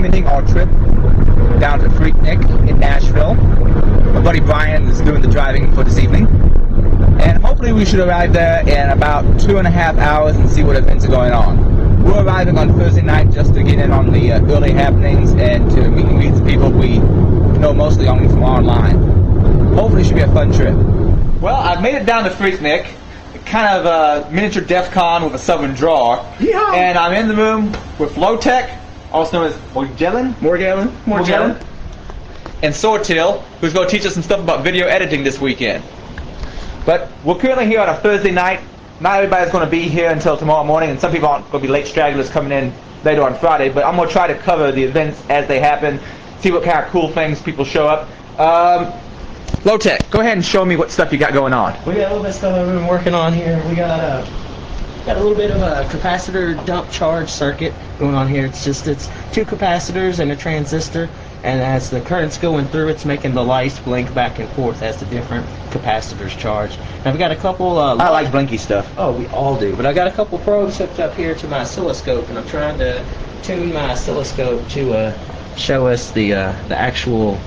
beginning our trip down to PhreakNic in Nashville. My buddy Brian is doing the driving for this evening. And hopefully we should arrive there in about 2.5 hours and see what events are going on. We're arriving on Thursday night just to get in on the early happenings and to meet and greet the people we know mostly only from online. Hopefully it should be a fun trip. Well, I've made it down to PhreakNic, kind of a miniature DEF CON with a southern draw. Yeah. And I'm in the room with Low-Tech, also known as Morgellon, and Swordtail, who's going to teach us some stuff about video editing this weekend. But we're currently here on a Thursday night. Not everybody's going to be here until tomorrow morning, and some people aren't going to be late stragglers coming in later on Friday, but I'm going to try to cover the events as they happen, see what kind of cool things people show up. Low-Tech, go ahead and show me what stuff you got going on. We got a little bit of stuff we've been working on here. We got a little bit of a capacitor dump charge circuit going on here. It's 2 capacitors and a transistor, and as the current's going through, it's making the lights blink back and forth as the different capacitors charge. Now we got a couple I like blinky stuff. Oh, we all do. But I got a couple probes hooked up here to my oscilloscope, and I'm trying to tune my oscilloscope to show us the actual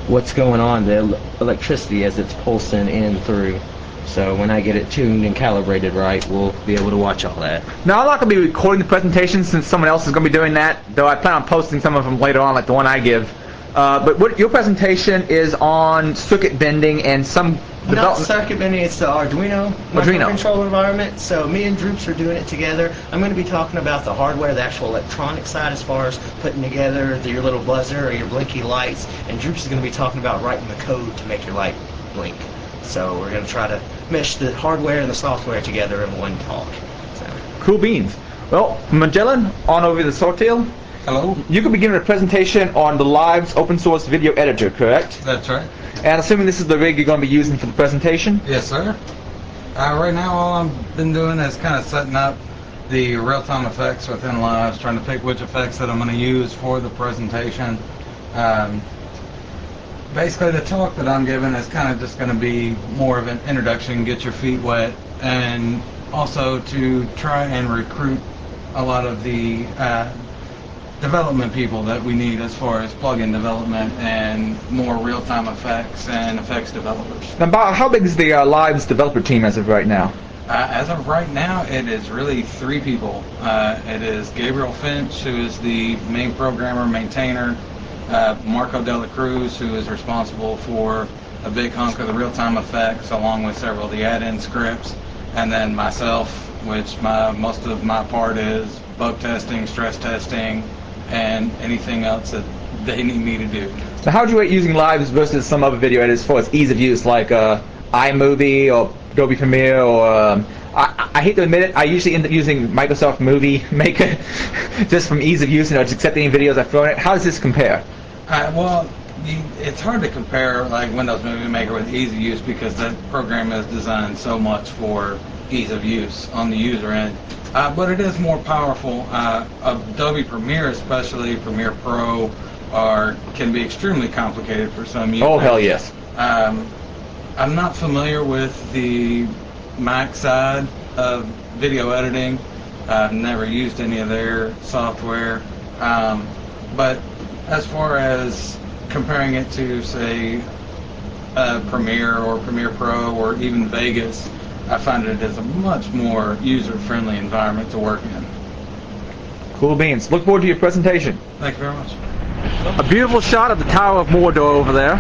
what's going on, the electricity as it's pulsing in through. So when I get it tuned and calibrated right, we'll be able to watch all that. Now, I'm not going to be recording the presentation since someone else is going to be doing that, though I plan on posting some of them later on, like the one I give. But what your presentation is on circuit bending and some Not circuit bending, it's the Arduino microcontroller environment. So me and Droops are doing it together. I'm going to be talking about the hardware, the actual electronic side as far as putting together your little buzzer or your blinky lights, and Droops is going to be talking about writing the code to make your light blink. So we're going to try to mesh the hardware and the software together in one talk. So. Cool beans. Well, Magellan, on over to the Swordtail. Hello. You can begin a presentation on the Live's open source video editor, correct? That's right. And assuming this is the rig you're going to be using for the presentation? Yes, sir. Right now, all I've been doing is kind of setting up the real-time effects within Lives, trying to pick which effects that I'm going to use for the presentation. Basically, the talk that I'm giving is kind of just going to be more of an introduction, get your feet wet, and also to try and recruit a lot of the development people that we need as far as plugin development and more real-time effects and effects developers. Now, about how big is the Live's developer team as of right now? As of right now, it is really 3 people. It is Gabriel Finch, who is the main programmer, maintainer, Marco Dela Cruz, who is responsible for a big hunk of the real-time effects, along with several of the add-in scripts, and then myself, which most of my part is bug testing, stress testing, and anything else that they need me to do. Now, how do you rate using Lives versus some other video editors as far as ease of use, like iMovie or Adobe Premiere, or I hate to admit it, I usually end up using Microsoft Movie Maker just from ease of use, just accept any videos I throw in it. How does this compare? Well, it's hard to compare like Windows Movie Maker with ease of use because that program is designed so much for ease of use on the user end. But it is more powerful. Adobe Premiere, especially Premiere Pro, can be extremely complicated for some users. Oh, hell yes. I'm not familiar with the Mac side of video editing. I've never used any of their software. But as far as comparing it to, say, Premiere or Premiere Pro or even Vegas, I find it as a much more user-friendly environment to work in. Cool beans. Look forward to your presentation. Thank you very much. A beautiful shot of the Tower of Mordor over there.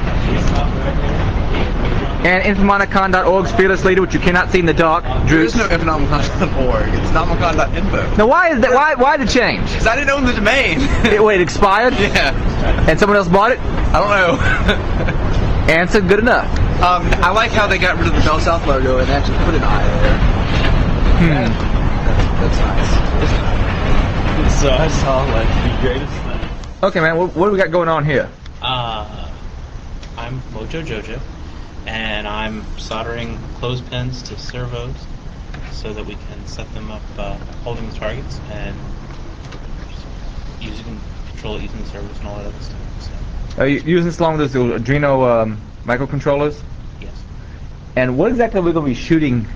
And Informaticon.org's fearless leader, which you cannot see in the dark, Drew. There is no Informaticon.org. It's Nomicon.info. Now, why is that? Why the change? Because I didn't own the domain. Wait, it expired? Yeah. And someone else bought it? I don't know. Answer good enough. I like how they got rid of the Bell South logo and actually put an I there. That's nice. So I saw like the greatest thing. Okay, man. What do we got going on here? I'm Mojo Jojo, and I'm soldering clothespins to servos so that we can set them up holding the targets and control it using the servos and all that other stuff. So. Are you using this along with the Arduino microcontrollers? Yes. And what exactly are we going to be shooting?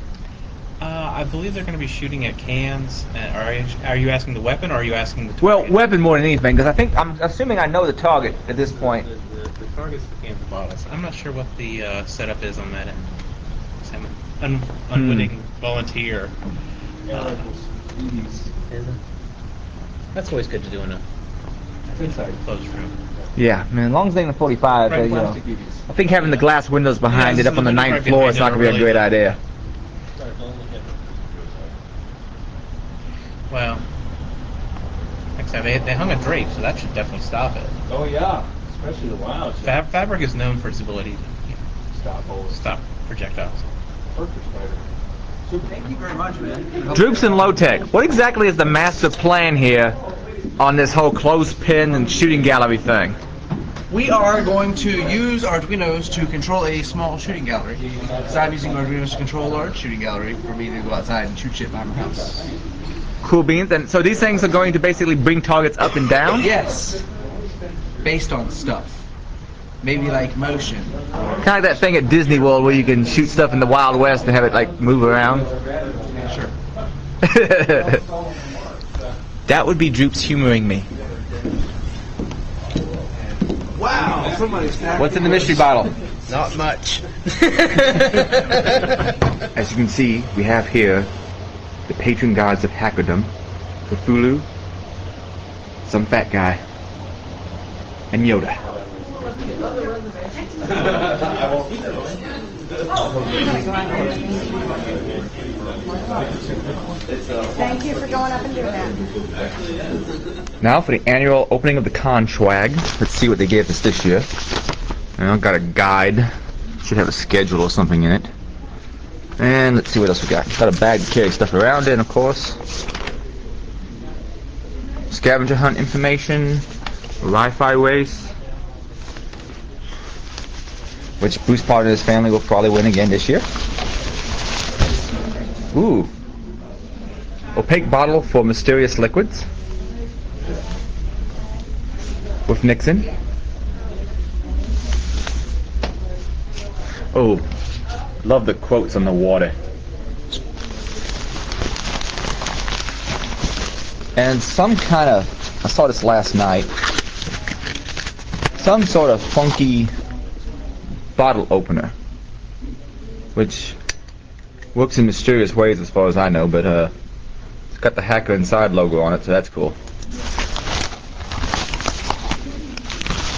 I believe they're going to be shooting at cans. Are you asking the weapon, or are you asking the target? Well, weapon more than anything, because I'm assuming I know the target at this point. The target's the cans and bottles. I'm not sure what the setup is on that end. I'm an unwitting volunteer. That's always good to do in a closed room. Yeah, I mean, as long as they in the 45, Right, you know. plastic BBs. I think having the glass windows behind Yeah, it up on the right 9th floor is not going to be a behind it, great really. idea. Well, like I said, they hung a drape, so that should definitely stop it. Oh yeah, especially the wild. Fabric is known for its ability to stop projectiles. Thank you very much, man. Droops and Low Tech, what exactly is the master plan here on this whole clothespin and shooting gallery thing? We are going to use Arduinos to control a small shooting gallery. So I'm using Arduinos to control a large shooting gallery for me to go outside and shoot shit by my house. Cool beans. And so these things are going to basically bring targets up and down? Yes. Based on stuff. Maybe like motion. Kind of like that thing at Disney World where you can shoot stuff in the Wild West and have it like move around. Sure. That would be Droops humoring me. Wow! What's in the mystery bottle? Not much. As you can see, we have here the patron gods of hackerdom, Cthulhu, some fat guy, and Yoda. Thank you for going up and doing that. Now for the annual opening of the Conchwag. Let's see what they gave us this year. Got a guide. Should have a schedule or something in it. And let's see what else we got. Got a bag to carry stuff around in, of course. Scavenger hunt information. Wi-Fi waste. Which Bruce part of his family will probably win again this year. Ooh. Opaque bottle for mysterious liquids. With Nixon. Oh, love the quotes on the water. And some kind of, I saw this last night, some sort of funky bottle opener, which works in mysterious ways as far as I know, but it's got the Hacker Inside logo on it, so that's cool.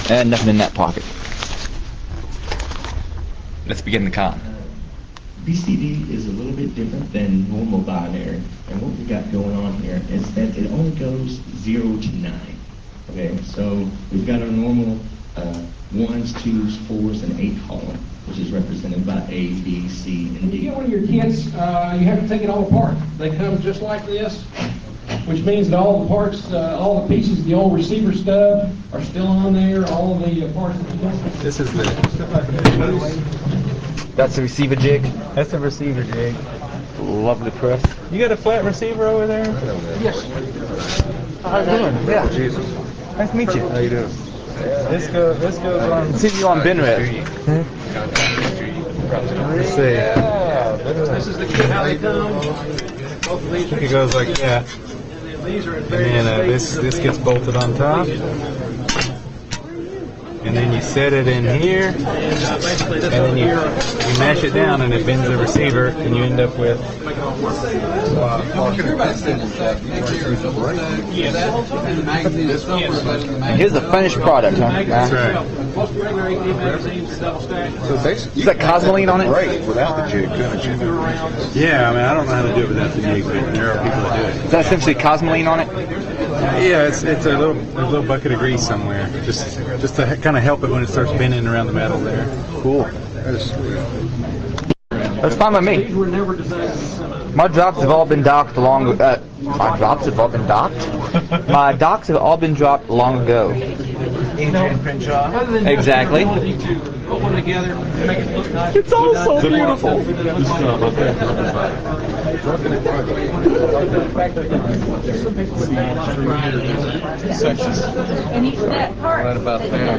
And nothing in that pocket. Let's begin the con. BCD is a little bit different than normal binary, and what we got going on here is that it only goes 0 to 9. Okay, so we've got our normal 1s, 2s, 4s, and 8 column, which is represented by A, B, C, and When you D. get one of your kits, you have to take it all apart. They come just like this, which means that all the parts, all the pieces, the old receiver stub are still on there, all of the parts that you don't. This is the. That's the receiver jig. That's the receiver jig. Lovely press. You got a flat receiver over there? Yes. How you doing? Yeah. Jesus. Nice to meet you. How you doing? This goes on. See you on BinRed. Let's see. This is the kit, how they come. It goes like that. And then this gets bolted on top. And then you set it in here, and then you mash it down, and it bends the receiver, and you end up with. Here's the finished product, huh? That's right. Is that Cosmoline on it? Great without the jig, couldn't you? Yeah, I mean, I don't know how to do it without the jig, but there are people that do it. Is that essentially Cosmoline on it? Yeah, it's a little bucket of grease somewhere, just to kind of help it when it starts bending around the metal there. Cool. That's fine by me. My drops have all been docked long. My drops have all been docked. My docks have all been dropped long ago. Adrian Crenshaw. Exactly. put one together, make it look nice. It's all so beautiful. And each that part. Right about there.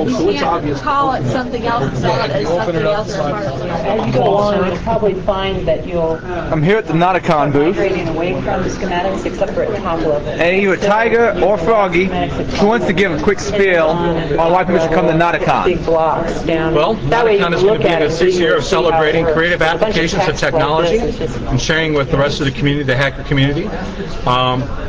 You can't call it something else and sell it as something else. As you go along, you'll probably find that you'll I'm here at the Nauticon booth. migrating away from the schematics except for at top level. And either Tiger or Froggy who wants to give a quick spiel on why people should come to Nauticon. Big blocks down. Well, That way you Nauticon can is going look to be at the it, so sixth you year can of see how it celebrating works. creative A bunch of applications of text like technology this, it's just- and sharing with the rest of the community, the hacker community.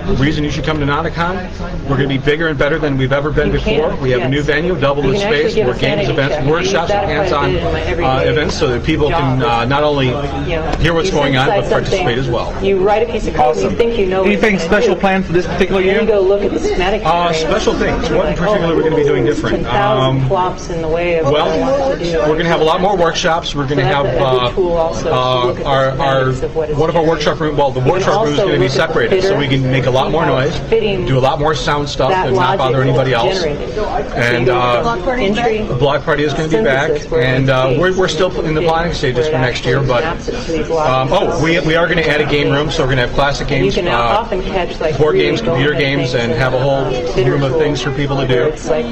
The reason you should come to Nauticon, we're going to be bigger and better than we've ever been You can, before. We have a new yes. venue, double You the can actually space, give more a games, sanity events, check. I use workshops, that and quite a hands-on bit in my everyday events so that people can job. not only You know, hear what's you going on, but synthesize participate something, as well. You write a piece of code, you think you know what Anything it's gonna special do. planned for this particular Then year? you go look at the schematic. Special things. What in particular we're going to be doing different? 10,000 flops in the way of Well, what I want to do. we're going to have a lot more workshops. We're going to So have that's a good tool also to look at the our schematics of what is one of our generated. workshop room. Well, the You can workshop room is also going to be look at the separated, so fitter, we can make a lot see more how noise, it's fitting do a lot more sound stuff, that and not logic bother anybody that's else. generated. So And you go entry, the block party is going to be back, synthesis, where and it we're still in the planning stages for next year. But maps it to these logics. we are going to add a game room, so we're going to have classic You games, can often catch like board really games, computer go-ahead games, things and have a whole fitter room of tools. things for people to do. It's like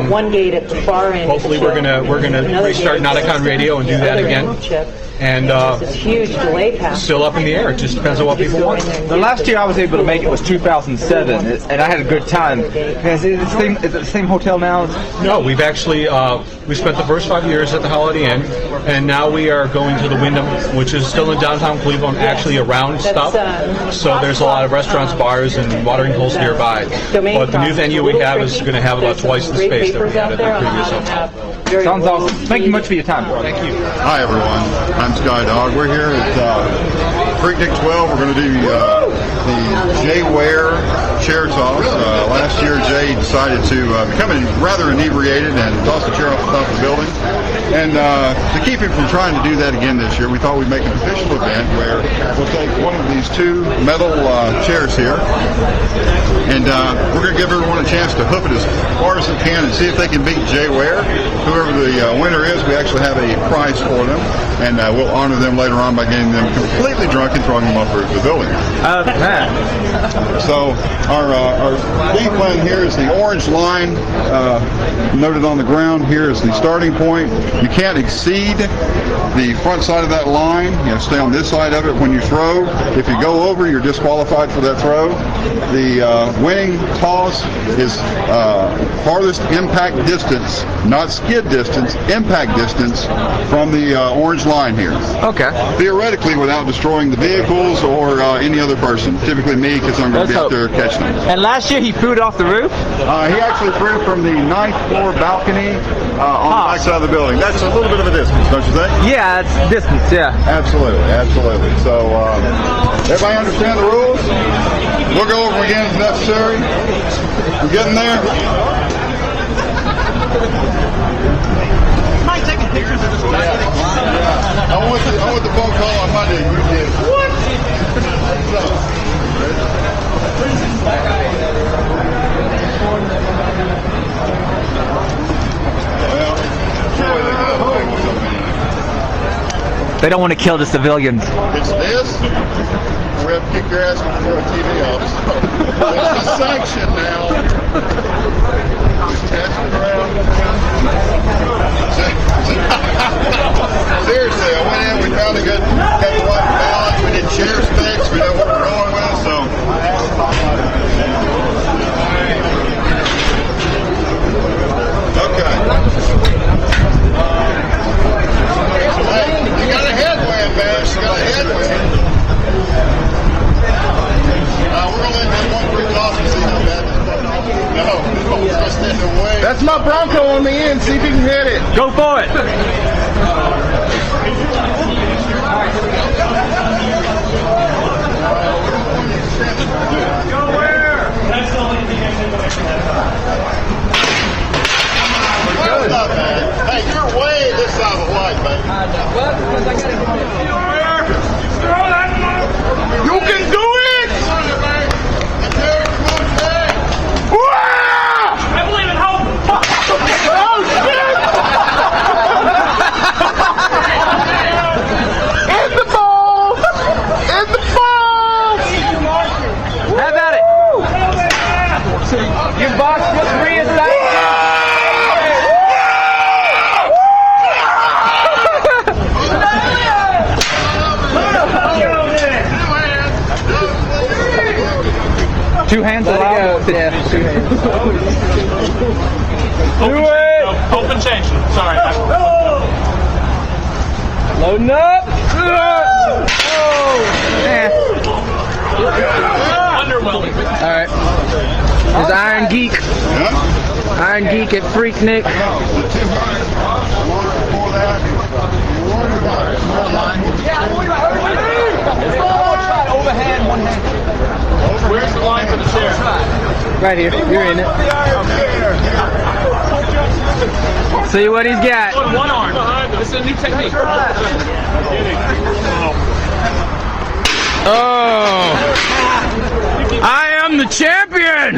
one gate at the far end. Hopefully we're gonna Another restart gate at Nauticon the Radio and do that other again. end chip. And It's this huge delay path. still up in the air. It just depends on what people want. The last year I was able to make it was 2007, and I had a good time. Is it the same hotel now? No, we've actually we spent the first 5 years at the Holiday Inn, and now we are going to the Wyndham, which is still in downtown Cleveland, actually around stuff. So there's a lot of restaurants, bars, and watering holes nearby. But the new venue we have is going to have about twice the space that we had at the previous hotel. Sounds awesome. Thank you much for your time. Thank you. Hi everyone, I'm Sky Dog. We're here at PhreakNic 12. We're going to do the Jay Ware chair toss. Last year Jay decided to become rather inebriated and toss a chair off the top of the building. And to keep him from trying to do that again this year, we thought we'd make an official event where we'll take one of these two metal chairs here, and we're going to give everyone a chance to hoof it as far as they can and see if they can beat Jay Ware. Whoever the winner is, we actually have a prize for them, and we'll honor them later on by getting them completely drunk and throwing them off the roof of the building. So our game plan here is the orange line noted on the ground. Here is the starting point. You can't exceed the front side of that line. You have to stay on this side of it when you throw. If you go over, you're disqualified for that throw. The winning toss is farthest impact distance, not skid distance, impact distance from the orange line here. Okay. Theoretically, without destroying the vehicles or any other person. Typically me, because I'm going to be out there catching them. And last year he threw it off the roof? He actually threw from the 9th floor balcony on the back side of the building. That's a little bit of a distance, don't you think? Yeah, it's distance, yeah. Absolutely, absolutely. So, everybody understand the rules? We'll go over again if necessary. We're getting there. Am I taking pictures of this guy? I want the phone call on Monday. You did. What? They don't want to kill the civilians. It's this. We have to kick your ass and throw a TV off. So it's a sanction now. Just catch it around. Seriously, I went in, we found a good, got the right balance, we did chair specs, we know what we're going with, so. Okay. Hey, you got a headwind, man. You got a headwind. We're going to let that one quick off and see how bad no, it's just in the way. That's my Bronco on the end. See if he can hit it. Go for it. Go where? That's the only thing I can do. That's not bad. Hey, you're way this side of the light, baby. You can do it! I believe in hope! Oh, shit! Open tension. Sorry. Loading up. Underwhelming. All right. There's Iron Geek. Iron Geek at PhreakNic. Overhand, one hand. Where's the line for the chair? Right here. You're in it. See what he's got. One arm. This is a new technique. Oh! I am the champion!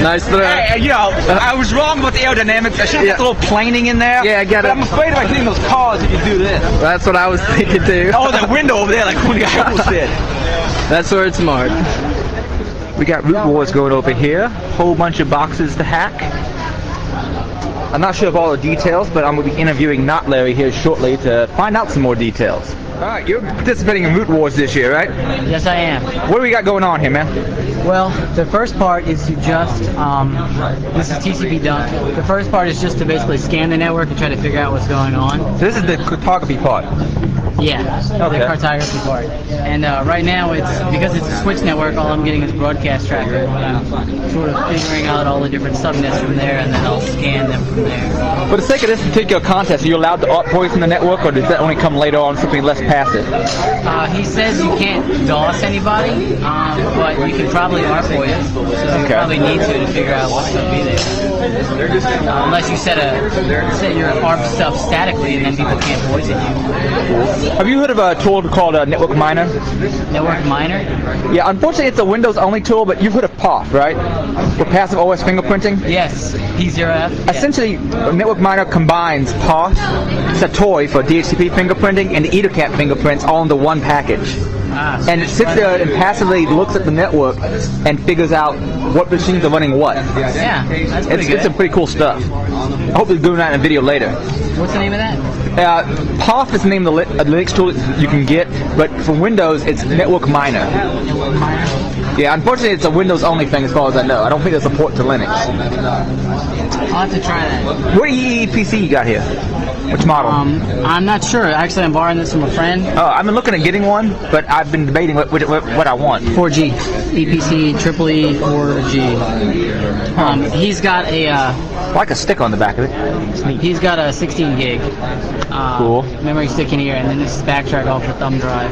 Nice throw. Hey, you know, I was wrong about the aerodynamics. I should have put a little planing in there. Yeah, I got it. I'm afraid if I get in those cars, if you do this. That's what I was thinking too. Oh, that window over there, like one guy almost did. That's where it's smart. We got root wars going over here. Whole bunch of boxes to hack. I'm not sure of all the details, but I'm going to be interviewing Not Larry here shortly to find out some more details. Alright, you're participating in Root Wars this year, right? Yes, I am. What do we got going on here, man? Well, the first part is to just, this is TCP dump. The first part is just to basically scan the network and try to figure out what's going on. So this is the cartography part? Yeah, okay. The cartography part. And right now, because it's a switch network, all I'm getting is broadcast traffic. I'm sort of figuring out all the different subnets from there, and then I'll scan them from there. For the sake of this particular contest, are you allowed to poison the network, or does that only come later on, something less passive? He says you can't DOS anybody, but you can probably ARP poison. So you probably need to figure out what's going to be there. Unless you set your ARP stuff statically, and then people can't poison you. Have you heard of a tool called Network Miner? Network Miner? Yeah, unfortunately it's a Windows-only tool, but you've heard of POF, right? For passive OS fingerprinting? Yes, P0F. Essentially, Network Miner combines POF, it's a toy for DHCP fingerprinting, and the EtherCAT fingerprints all into one package. And it sits there and passively looks at the network and figures out what machines are running what. Yeah, that's pretty good. It's some pretty cool stuff. I hope they're doing that in a video later. What's the name of that? POF is the name of the Linux tool that you can get, but for Windows, it's Network Miner. Yeah, unfortunately, it's a Windows-only thing as far as I know. I don't think there's support to Linux. I'll have to try that. What EEPC you got here? Which model? I'm not sure. Actually, I'm borrowing this from a friend. Oh, I've been looking at getting one, but I've been debating what I want. 4G. EPC, triple E, 4G. He's got a... like a stick on the back of it. He's got a 16 gig cool memory stick in here, and then this is backtrack off the thumb drive.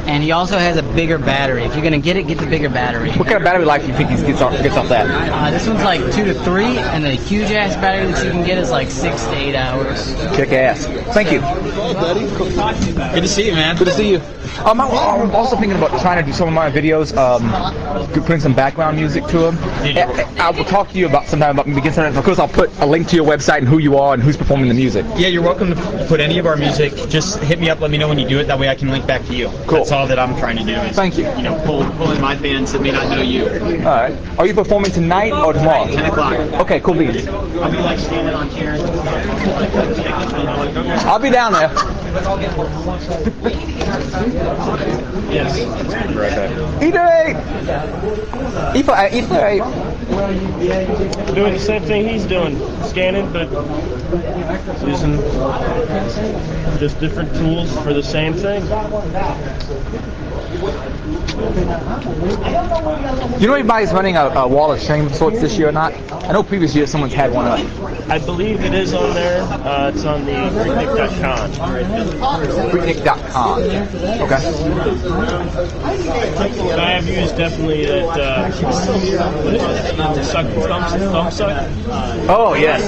And he also has a bigger battery. If you're going to get it, get the bigger battery. What kind of battery life do you think he gets off that? This one's like 2 to 3, and the huge-ass battery that you can get is like 6 to 8 hours. Kick ass. Thank you. Good to see you, man. Good to see you. I'm also thinking about trying to do some of my videos, putting some background music to them. I will talk to you about sometime about maybe getting something. Of course, I'll put a link to your website and who you are and who's performing the music. Yeah, you're welcome to put any of our music. Just hit me up, let me know when you do it. That way I can link back to you. Cool. That's all that I'm trying to do. Is, thank you. You know, pull in my fans that may not know you. All right. Are you performing tonight or tomorrow? 10 o'clock. Okay, cool beans. I'll be like standing on chairs. I'll be down there. Yes. E for 8. Doing the same thing he's doing, scanning, but using just different tools for the same thing. You know anybody's running a wall of shame of sorts this year or not? I know previous year someone's had one up. I believe it is on there. It's on the PhreakNic.com. PhreakNic.com. Okay. But I have used definitely that thumb suck. Oh, yes.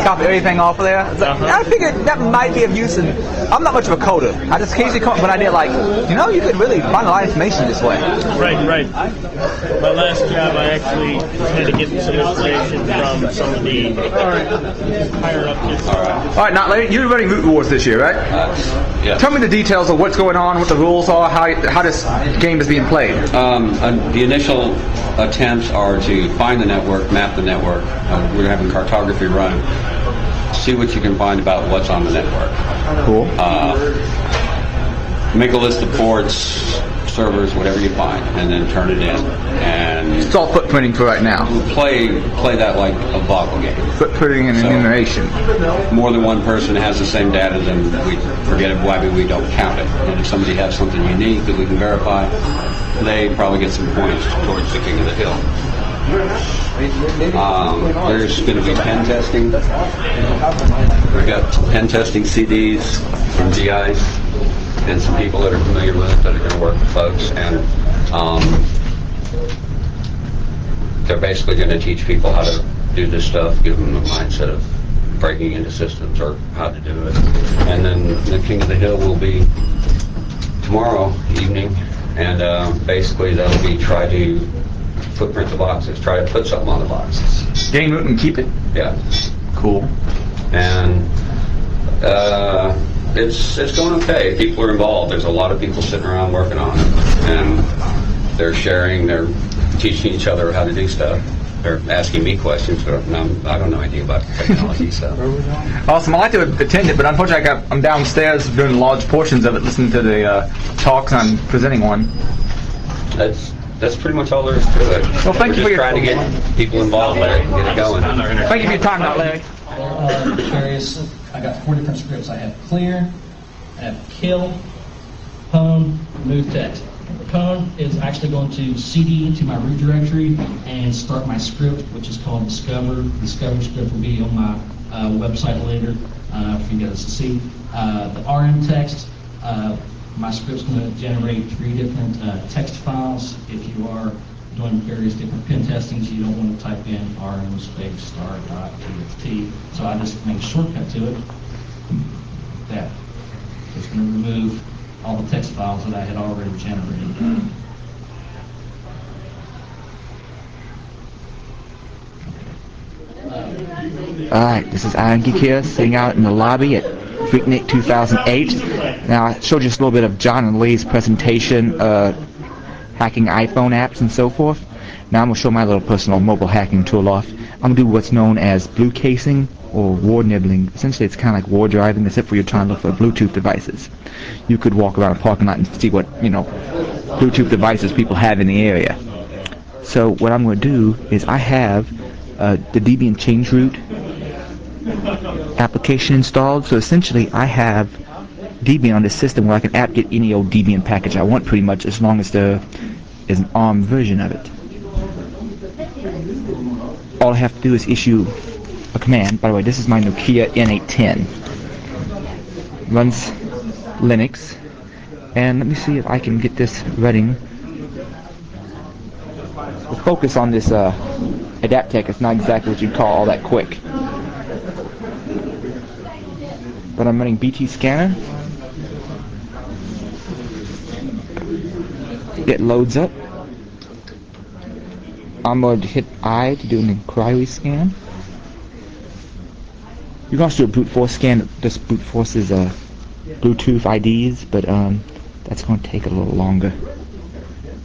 Copy everything off of there. I figured that might be of use, and I'm not much of a coder. I just occasionally come up with an idea like, you know, you could really find a lot of information this way. Right. My last job, I actually had to get some information from some of the higher up kids. All right, now you're running Root Wars this year, right? Yeah. Tell me the details of what's going on, what the rules are, how this game is being played. The initial attempts are to find the network, map the network. We're having cartography run. See what you can find about what's on the network. Cool. Make a list of ports, servers, whatever you find, and then turn it in. And It's all footprinting for right now. we'll play that like a Boggle game. Footprinting and So- enumeration. More than one person has the same data, then we forget it, why we don't count it. And if somebody has something unique that we can verify, they probably get some points towards the King of the Hill. There's going to be pen testing. We've got pen testing CDs from GIs and some people that are familiar with it that are going to work with folks. And they're basically going to teach people how to do this stuff, give them a mindset of breaking into systems or how to do it. And then the King of the Hill will be tomorrow evening, and basically that'll be try to footprint the boxes, try to put something on the boxes. Gain root and keep it. Yeah. Cool. And it's going okay. People are involved. There's a lot of people sitting around working on it, and they're sharing, they're teaching each other how to do stuff. They're asking me questions, but I don't know anything about technology stuff. Awesome. I'd like to attend it, but unfortunately I'm downstairs doing large portions of it, listening to the talks on presenting one. That's pretty much all there is to it. Well, thank you for We're just your trying to get people involved there and get it going. Thank you for your time, now, Larry. Various, I got 4 different scripts. I have clear, I have kill, pwn, move text. The pwn is actually going to CD into my root directory and start my script, which is called discover. The discover script will be on my website later for you guys to see. The RM text, my script's going to generate 3 different text files. If you are doing various different pen testings, you don't want to type in rm space star.txt. So I just make a shortcut to it. That. It's going to remove all the text files that I had already generated. Alright, this is Irongeek here, sitting out in the lobby at PhreakNic 2008. Now, I showed you just a little bit of John and Lee's presentation, hacking iPhone apps and so forth. Now I'm going to show my little personal mobile hacking tool off. I'm going to do what's known as blue casing or war nibbling. Essentially, it's kind of like war driving, except for you're trying to look for Bluetooth devices. You could walk around a parking lot and see what, Bluetooth devices people have in the area. So what I'm going to do is I have the Debian change root application installed. So essentially, I have Debian on this system where I can apt get any old Debian package I want, pretty much, as long as there is an ARM version of it. All I have to do is issue a command. By the way, this is my Nokia N810. Runs Linux. And let me see if I can get this running. The focus on this Adaptec is not exactly what you'd call all that quick. But I'm running BT Scanner. It loads up. I'm going to hit I to do an inquiry scan. You can also do a brute force scan. This brute force is Bluetooth IDs, but that's going to take a little longer.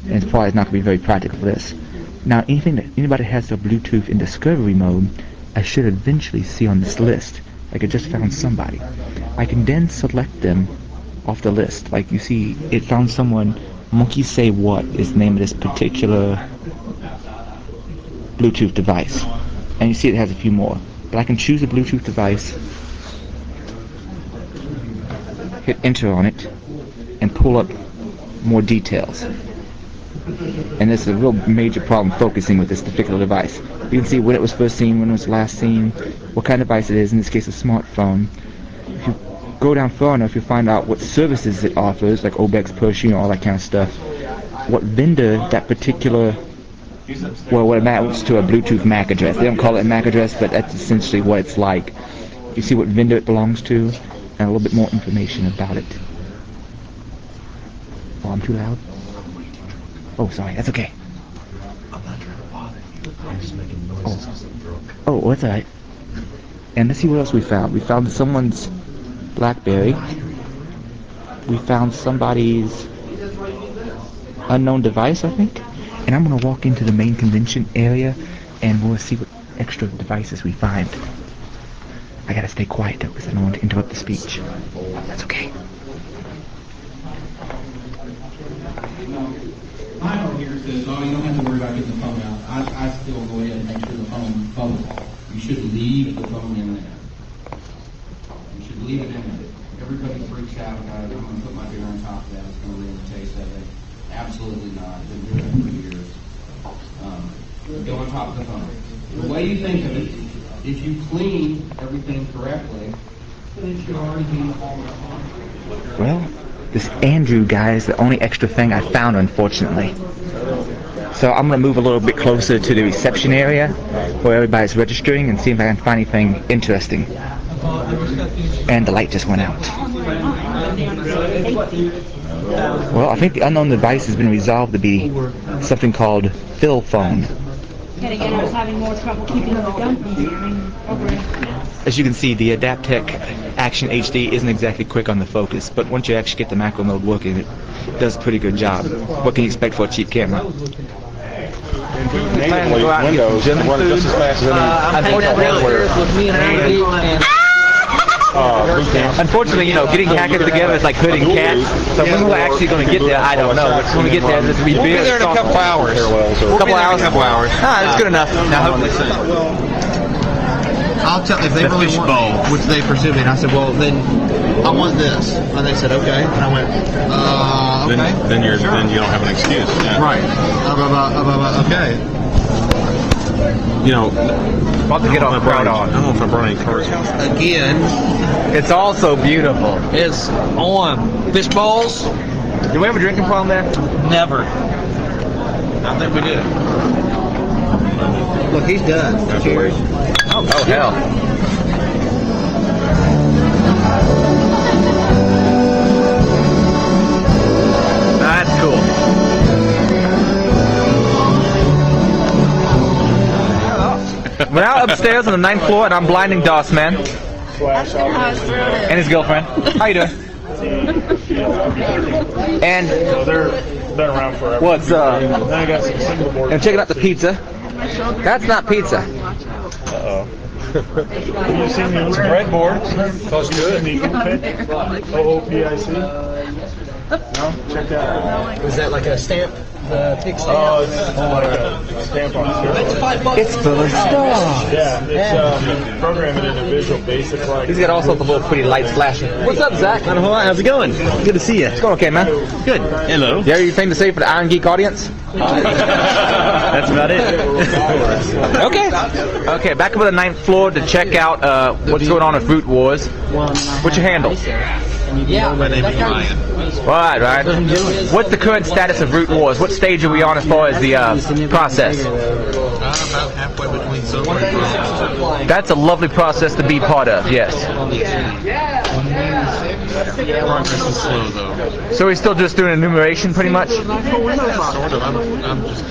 And it's probably not going to be very practical for this. Now, anything that anybody has the Bluetooth in discovery mode, I should eventually see on this list. Like I just found somebody. I can then select them off the list. Like you see, it found someone. Monkey Say What is the name of this particular Bluetooth device. And you see it has a few more. But I can choose a Bluetooth device, hit enter on it, and pull up more details. And this is a real major problem focusing with this particular device. You can see when it was first seen, when it was last seen, what kind of device it is, in this case a smartphone. If you go down far enough, you'll find out what services it offers, like Obex push, all that kind of stuff. What vendor that particular, well, what amounts to a Bluetooth MAC address. They don't call it a MAC address, but that's essentially what it's like. You see what vendor it belongs to, and a little bit more information about it. Oh, I'm too loud? Oh, sorry, that's okay. I'm not trying to bother you. I'm just making noises. Oh, that's alright. And let's see what else we found. We found someone's BlackBerry. We found somebody's unknown device, I think. And I'm going to walk into the main convention area and we'll see what extra devices we find. I gotta stay quiet though, because I don't want to interrupt the speech. That's okay. My note here says, oh, you don't have to worry about getting the phone out. I still go ahead and make sure the phone's off. You should leave the phone in there. You should leave it in there. Everybody freaks out about it. I'm going to put my beer on top of that. It's going to ruin the taste of it. Absolutely not. Been doing it for years. Go on top of the phone. The way you think of it, if you clean everything correctly, then it should already be all on. Well, this Andrew guy is the only extra thing I found, unfortunately. So I'm going to move a little bit closer to the reception area where everybody's registering and see if I can find anything interesting. And the light just went out. Well, I think the unknown device has been resolved to be something called Phil phone. And again, I was having more trouble keeping the gun from jamming over it. As you can see, the Adaptec Action HD isn't exactly quick on the focus, but once you actually get the macro mode working, it does a pretty good job. What can you expect for a cheap camera? Natively, Windows run just as fast as any hardware. Unfortunately, you know, getting hackers together is like herding cats. So when we're actually going to get there, I don't know. But when we get there, there's going to be big. We'll be there in a couple hours. Couple hours. Ah, that's good enough. Now, I'll tell if they really want, which they pursue me, and I said, well, then I want this, and they said, okay, and I went, okay. Then you don't have an excuse. Yeah. Right. Okay. You know, about to get off right on. I don't know if I brought any cards. Again, it's also beautiful. It's on. Fish balls? Do we have a drinking problem there? Never. I think we did. Look, he's done. Cheers. Oh hell. That's cool. We're now upstairs on the 9th floor, and I'm blinding DOS Man and his girlfriend. How you doing? And They're been around forever. what's Now I got some single board. I'm checking out the pizza. That's not pizza. You seen the breadboard? That's good. OOPIC. No, check that out. Is that like a stamp? Pig stamp? Oh, it's like a stamp on it. It's $5. It's full of stuff. Yeah, it's programming in a Visual Basic like. He's got all sorts of little pretty lights flashing. What's up, Zach? Not a whole lot. How's it going? Good to see you. It's going okay, man. Good. Hello. You have anything to say for the Iron Geek audience? That's about it. Okay, back up to the 9th floor to check out what's going on with Root Wars. What's your handle? My name is Ryan. Right. What's the current status of Root Wars? What stage are we on as far as the process? About halfway between silver and bronze. That's a lovely process to be part of, yes. Progress is slow, though. So we're still just doing enumeration, pretty much? Sort of. I'm just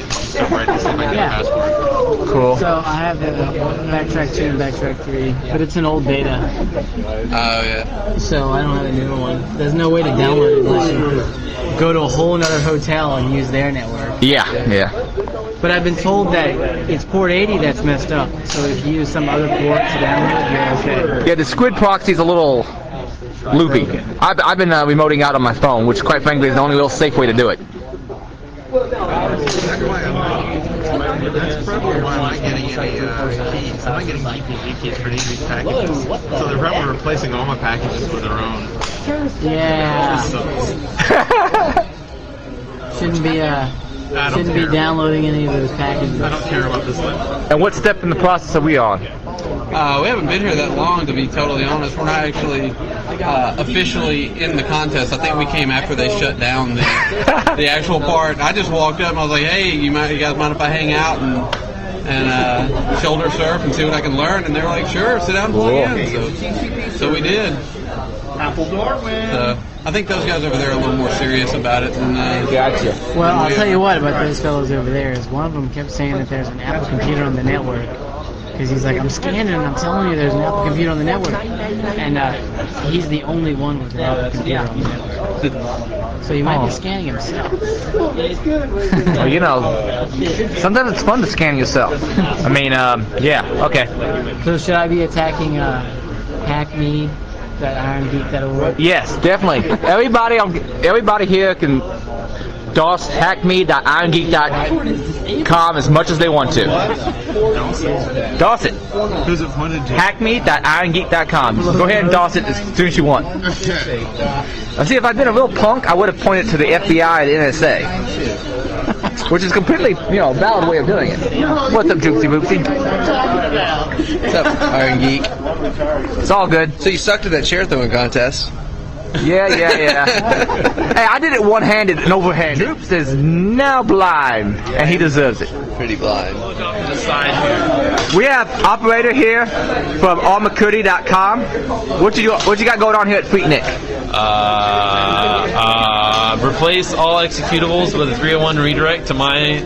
writing to see if I get a password. Cool. So I have the backtrack 2 and backtrack 3, but it's an old beta. Oh, yeah. So I don't have a newer one. There's no way to download it unless you go to a whole another hotel and use their network. Yeah. But I've been told that it's port 80 that's messed up. So if you use some other port to download, you're okay. Yeah, the squid proxy's a little loopy. I've been remoting out on my phone, which quite frankly is the only real safe way to do it. That's probably why I'm not getting any keys. I'm not getting DPG keys for any of these packages. So they're probably replacing all my packages with their own. Yeah. Shouldn't be downloading any of those packages. I don't care about this thing. And what step in the process are we on? We haven't been here that long, to be totally honest. We're not actually officially in the contest. I think we came after they shut down the actual part. I just walked up and I was like, "Hey, you guys mind if I hang out and shoulder surf and see what I can learn?" And they were like, "Sure, sit down and plug in." So we did. Apple Darwin. So I think those guys over there are a little more serious about it than. Gotcha. Well, I'll tell you what about those fellows over there is one of them kept saying that there's an Apple computer on the network. Because he's like, I'm scanning and I'm telling you there's an Apple computer on the network. And he's the only one with an Apple computer on the network. So he might be scanning himself. Well, you know, sometimes it's fun to scan yourself. I mean, yeah, okay. So should I be attacking Hack Me that Irongeek that'll work? Yes, definitely. Everybody here can DOS hackme.irongeek.com as much as they want to. DOS it. Who's it pointed to? Hackme.irongeek.com. Go ahead and DOS it as soon as you want. Okay. Now, see, if I'd been a real punk, I would have pointed to the FBI and the NSA. Which is completely, valid way of doing it. What's up, Jukesy Boopsy? What's up, Iron Geek? It's all good. So you sucked at that chair throwing contest. Yeah. Hey, I did it one-handed and overhanded. Droops is now blind, and he deserves it. Pretty blind. We have operator here from allmccurdy.com. What you got going on here at FreakNic? Replace all executables with a 301 redirect to my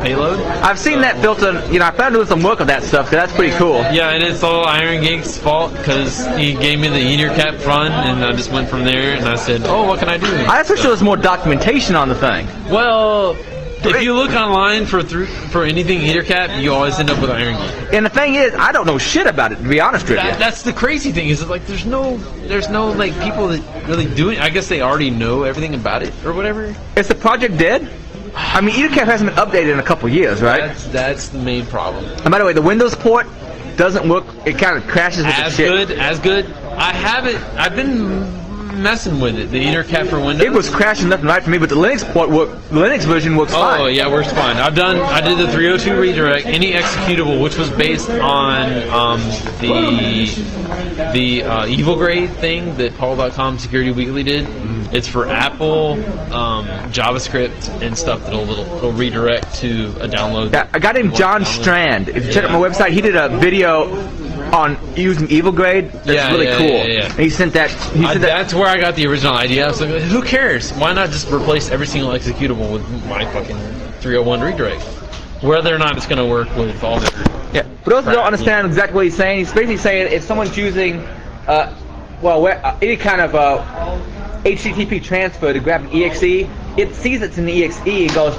payload. I've seen that built in, I found doing some work on that stuff, 'cause that's pretty cool. Yeah, and it's all Irongeek's fault because he gave me the EtherCap front, and I just went from there, and I said, oh, what can I do? I just wish there was more documentation on the thing. Well, if you look online for anything EtherCap, you always end up with Irongeek. And the thing is, I don't know shit about it, to be honest with you. That's the crazy thing, is like there's no like people that really do it. I guess they already know everything about it or whatever. Is the project dead? I mean, EtherCap hasn't been updated in a couple years, right? That's the main problem. And by the way, the Windows port doesn't work. It kind of crashes with the shit. As good. I've been messing with it. The EtherCap for Windows. It was crashing left and right for me, but the Linux version works fine. Oh yeah, works fine. I did the 302 redirect, any executable, which was based on the evil grade thing that Paul.com Security Weekly did. It's for Apple, JavaScript, and stuff that'll redirect to a download. Yeah, a guy named John Strand. If you check out my website, he did a video on using evil grade. That's really cool. Yeah. And he sent that. That's where I got the original idea. I was like, who cares? Why not just replace every single executable with my fucking 301 redirect? Whether or not it's going to work with all the... Yeah. For those who don't understand exactly what he's saying, he's basically saying if someone's using, any kind of HTTP transfer to grab an exe, it sees it's an exe and goes,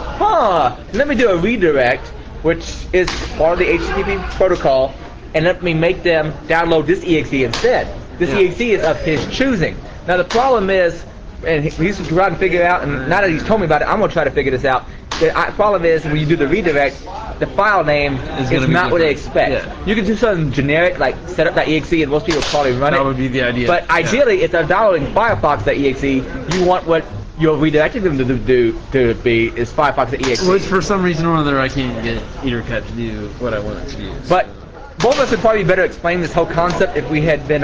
let me do a redirect, which is part of the HTTP protocol, and let me make them download this exe instead. This exe is of his choosing. Now the problem is, and he's trying to figure it out, and now that he's told me about it, I'm going to try to figure this out. The problem is, when you do the redirect, the file name is not what they expect. Yeah. You can do something generic, like set up that exe, and most people probably run it. That would be the idea. But ideally, if they're downloading Firefox.exe, you want what you're redirecting them to be is Firefox.exe. Which for some reason or other I can't get EtherCap to do what I want it to do. But both of us would probably better explain this whole concept if we had been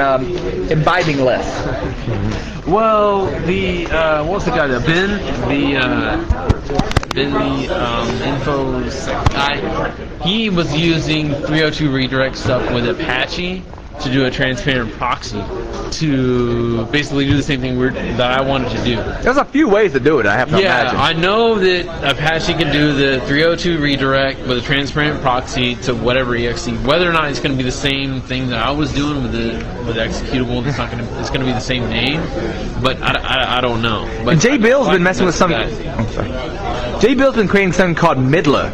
imbibing less. Well, what was the guy? Ben, the infosec guy. He was using 302 redirect stuff with Apache to do a transparent proxy to basically do the same thing that I wanted to do. There's a few ways to do it, I have to imagine. Yeah, I know that Apache can do the 302 redirect with a transparent proxy to whatever exe. Whether or not it's going to be the same thing that I was doing with the executable, it's going to be the same name, but I don't know. But and Jay Bill's been messing with some. Jay Bill's been creating something called Midler,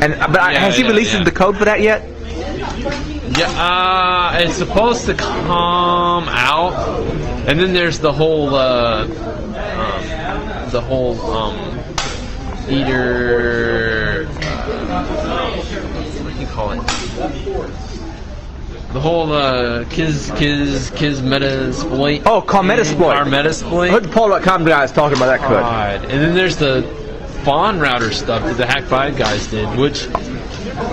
has he released the code for that yet? Yeah, it's supposed to come out, and then there's the whole eater. What do you call it? The whole Kiz Metasploit. Oh, called Metasploit. Our Metasploit. I heard the Paul.com guys talking about that code. And then there's the Fawn router stuff that the Hack5 guys did, which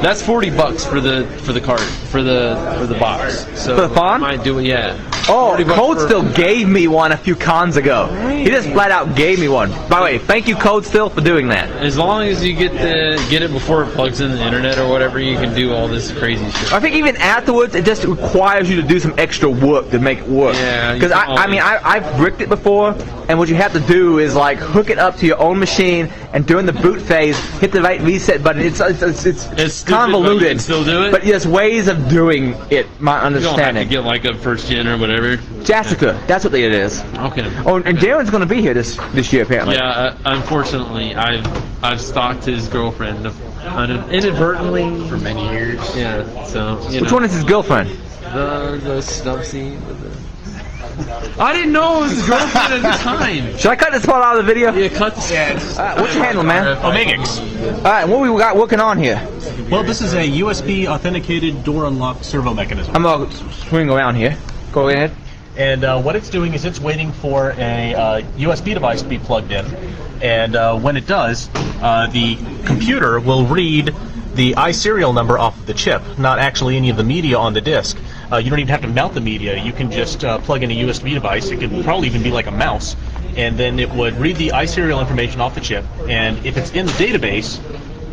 that's $40 for the card for the box. So for the Fawn? I might do it, yeah. Oh, Code Still gave me one a few cons ago. He just flat out gave me one. By the way, thank you, Code Still, for doing that. As long as you get it before it plugs in the internet or whatever, you can do all this crazy shit. I think even afterwards, it just requires you to do some extra work to make it work. Yeah. Because I've bricked it before, and what you have to do is like hook it up to your own machine, and during the boot phase, hit the right reset button. It's convoluted. You can still do it. But there's ways of doing it. My understanding. You don't have to get like a first gen or whatever. Jessica, that's what it is. Okay. Oh, and Darren's going to be here this year apparently. Yeah, unfortunately, I've stalked his girlfriend inadvertently for many years. Yeah. So. Which one is his girlfriend? The snub scene with the. I didn't know it was his girlfriend at the time. Should I cut this part out of the video? Yeah, cut this. What's your handle, man? Omegix. Alright, what we got working on here? Well, this is a USB authenticated door unlock servo mechanism. I'm gonna swing around here. Go ahead. And what it's doing is it's waiting for a USB device to be plugged in. And when it does, the computer will read the iSerial number off of the chip, not actually any of the media on the disk. You don't even have to mount the media. You can just plug in a USB device. It could probably even be like a mouse. And then it would read the iSerial information off the chip. And if it's in the database,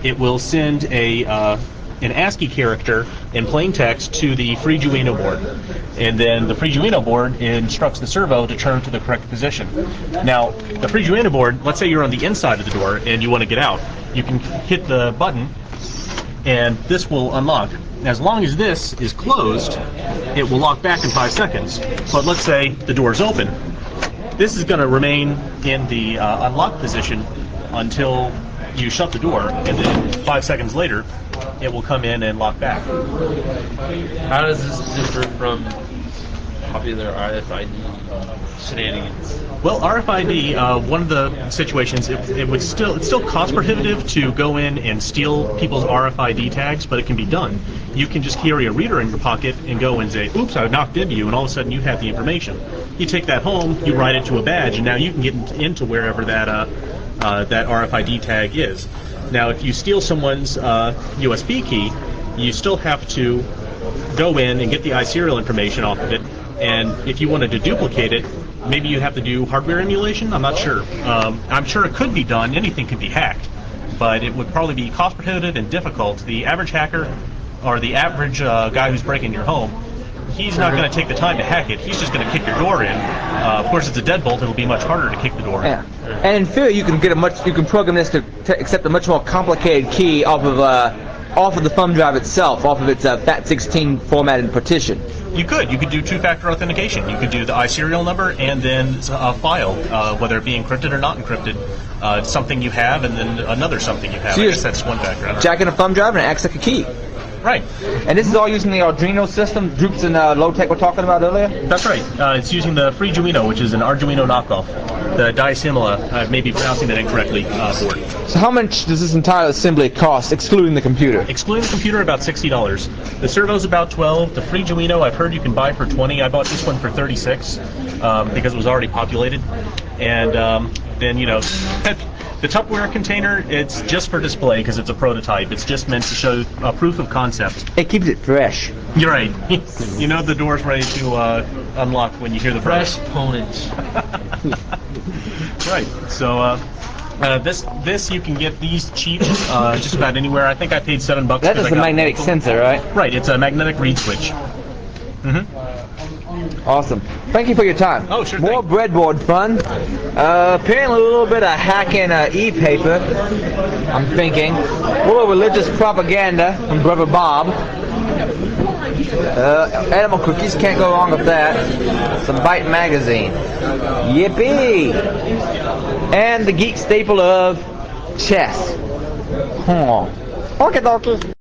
it will send an ASCII character in plain text to the FreeGuino board. And then the FreeGuino board instructs the servo to turn to the correct position. Now, the FreeGuino board, let's say you're on the inside of the door and you want to get out. You can hit the button and this will unlock. As long as this is closed, it will lock back in 5 seconds. But let's say the door is open. This is going to remain in the unlock position until you shut the door, and then 5 seconds later, it will come in and lock back. How does this differ from popular RFID shenanigans? Well, RFID, one of the situations, it's still cost prohibitive to go in and steal people's RFID tags, but it can be done. You can just carry a reader in your pocket and go and say, oops, I knocked into you, and all of a sudden you have the information. You take that home, you write it to a badge, and now you can get into wherever that RFID tag is. Now, if you steal someone's USB key, you still have to go in and get the iSerial information off of it, and if you wanted to duplicate it, maybe you have to do hardware emulation. I'm not sure. I'm sure it could be done. Anything could be hacked, but it would probably be cost prohibitive and difficult. The average hacker, or the average guy who's breaking your home, he's not going to take the time to hack it. He's just going to kick your door in. Of course, it's a deadbolt. It'll be much harder to kick the door in. Yeah. And in theory, you can program this to accept a much more complicated key off of the thumb drive itself, off of its FAT16 formatted partition. You could do two-factor authentication. You could do the iSerial number and then a file, whether it be encrypted or not encrypted. Something you have and then another something you have. So I guess that's one factor. Jack in a thumb drive and it acts like a key. Right. And this is all using the Arduino system, Droops and Low-Tech were talking about earlier? That's right. It's using the FreeGuino, which is an Arduino knockoff. The Diasimila, I may be pronouncing that incorrectly, board. So how much does this entire assembly cost, excluding the computer? Excluding the computer, about $60. The servo's about $12. The FreeGuino, I've heard you can buy for $20. I bought this one for $36 because it was already populated. And then, the Tupperware container, it's just for display because it's a prototype. It's just meant to show a proof of concept. It keeps it fresh. You're right. You know the door's ready to unlock when you hear the fresh components. Right. So this you can get these cheap just about anywhere. I think I paid $7. That is a magnetic sensor, right? Right. It's a magnetic read switch. Awesome. Thank you for your time. Oh, sure. More breadboard fun. Apparently a little bit of hacking e-paper, I'm thinking. A little religious propaganda from Brother Bob. Animal cookies, can't go wrong with that. Some Byte magazine. Yippee! And the geek staple of chess. Okie dokie.